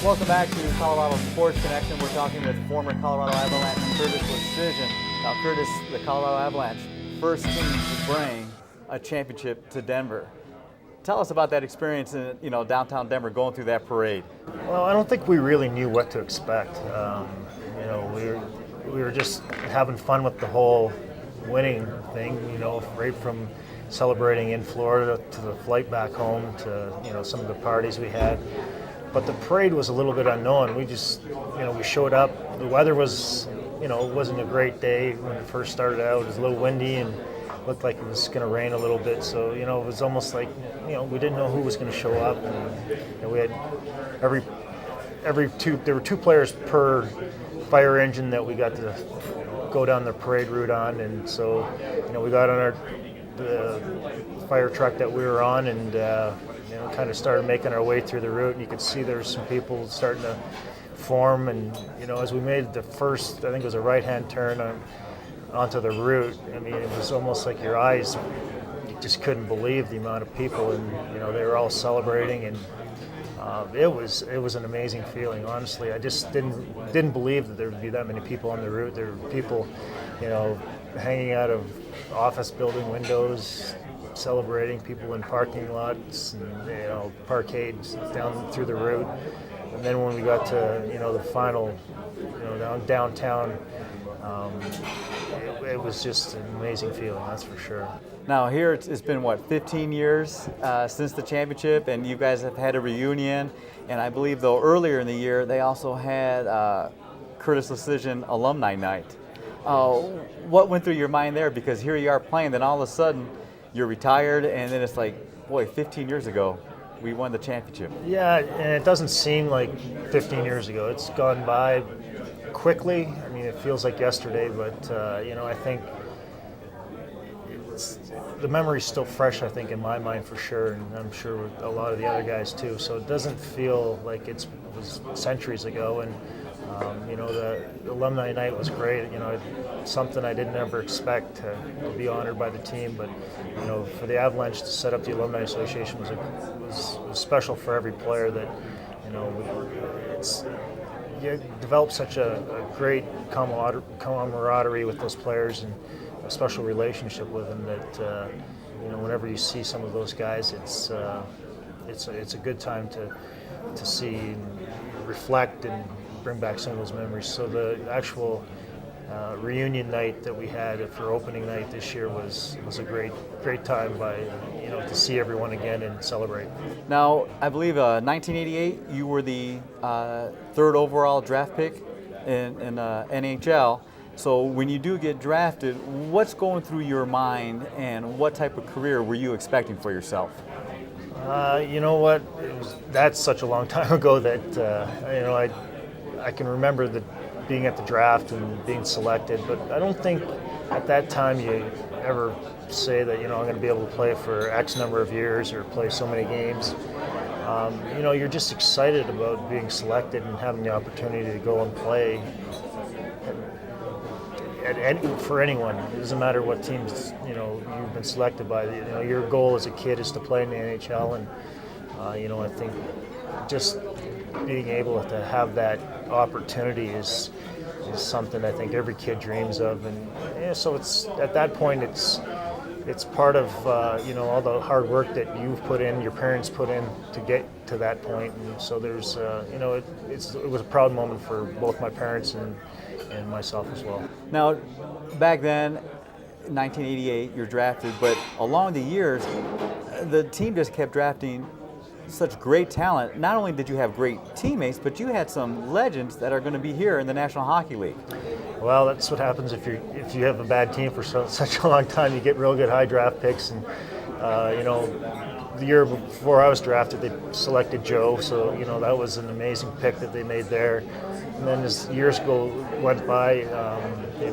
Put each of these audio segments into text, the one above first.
Welcome back to Colorado Sports Connection. We're talking with former Colorado Avalanche Curtis Leschyshyn. Now, Curtis, the Colorado Avalanche, first team to bring a championship to Denver. Tell us about that experience in downtown Denver, going through that parade. Well, I don't think we really knew what to expect. We were just having fun with the whole winning thing. Right from celebrating in Florida to the flight back home to some of the parties we had. But the parade was a little bit unknown. We just, we showed up. The weather was, it wasn't a great day when it first started out. It was a little windy and looked like it was going to rain a little bit. So, it was almost like, we didn't know who was going to show up. And we had there were two players per fire engine that we got to go down the parade route on. And so, we got on the fire truck that we were on and, kind of started making our way through the route, and you could see there was some people starting to form. And as we made the first, I think it was a right-hand turn onto the route, it was almost like your eyes, you just couldn't believe the amount of people, and they were all celebrating, and it was an amazing feeling. Honestly, I just didn't believe that there would be that many people on the route. There were people, hanging out of office building windows, celebrating, people in parking lots and parkades down through the route. And then when we got to the final downtown, it was just an amazing feeling, that's for sure. Now here it's been 15 years since the championship, and you guys have had a reunion. And I believe though earlier in the year they also had Curtis Leschyshyn Alumni Night. What went through your mind there? Because here you are playing, then all of a sudden you're retired, and then it's like, boy, 15 years ago, we won the championship. Yeah, and it doesn't seem like 15 years ago. It's gone by quickly. It feels like yesterday, but, I think the memory's still fresh, I think, in my mind for sure, and I'm sure with a lot of the other guys too. So it doesn't feel like it was centuries ago, and the alumni night was great. Something I didn't ever expect to be honored by the team, but for the Avalanche to set up the Alumni Association was special for every player. That you develop such a great camaraderie with those players and a special relationship with them that whenever you see some of those guys, it's a good time to see and reflect and bring back some of those memories. So the actual reunion night that we had for opening night this year was a great time to see everyone again and celebrate. Now, I believe 1988 you were the third overall draft pick in NHL. So when you do get drafted, what's going through your mind, and what type of career were you expecting for yourself? You know what? That's such a long time ago that I can remember being at the draft and being selected, but I don't think at that time you ever say that I'm going to be able to play for X number of years or play so many games. You're just excited about being selected and having the opportunity to go and play for anyone. It doesn't matter what teams you've been selected by. Your goal as a kid is to play in the NHL, and I think just being able to have that opportunity is something I think every kid dreams of, and so it's at that point it's part of all the hard work that you've put in, your parents put in to get to that point, and so there's it was a proud moment for both my parents and myself as well. Now, back then, 1988, you're drafted, but along the years, the team just kept drafting such great talent. Not only did you have great teammates, but you had some legends that are going to be here in the National Hockey League. Well, that's what happens if you have a bad team for such a long time. You get real good high draft picks, and the year before I was drafted, they selected Joe, so that was an amazing pick that they made there. And then as years went by, they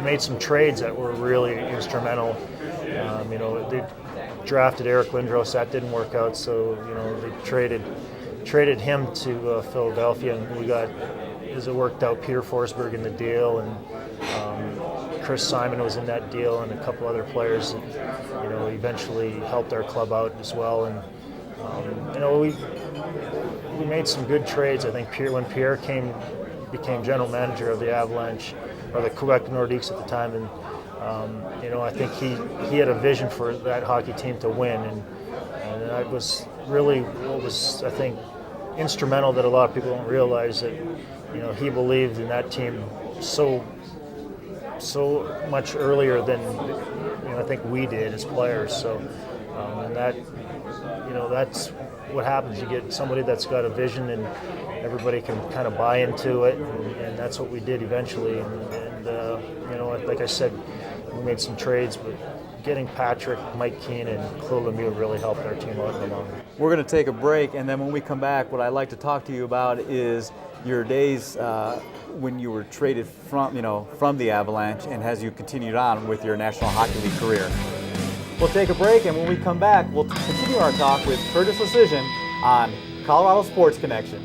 made some trades that were really instrumental. They drafted Eric Lindros, that didn't work out, so they traded him to Philadelphia, and we got, as it worked out, Peter Forsberg in the deal, and Chris Simon was in that deal, and a couple other players that eventually helped our club out as well. And we made some good trades. I think when Pierre became general manager of the Avalanche, or the Quebec Nordiques at the time, and I think he had a vision for that hockey team to win, and that was really what was, I think, instrumental, that a lot of people don't realize, that he believed in that team so much earlier than I think we did as players. So and that's what happens. You get somebody that's got a vision, and everybody can kind of buy into it, and that's what we did eventually. And like I said, we made some trades, but getting Patrick, Mike Keane, and Claude Lemieux really helped our team out in the long run. We're going to take a break, and then when we come back, what I'd like to talk to you about is your days when you were traded from the Avalanche, and as you continued on with your National Hockey League career. We'll take a break, and when we come back, we'll continue our talk with Curtis Leschyshyn on Colorado Sports Connection.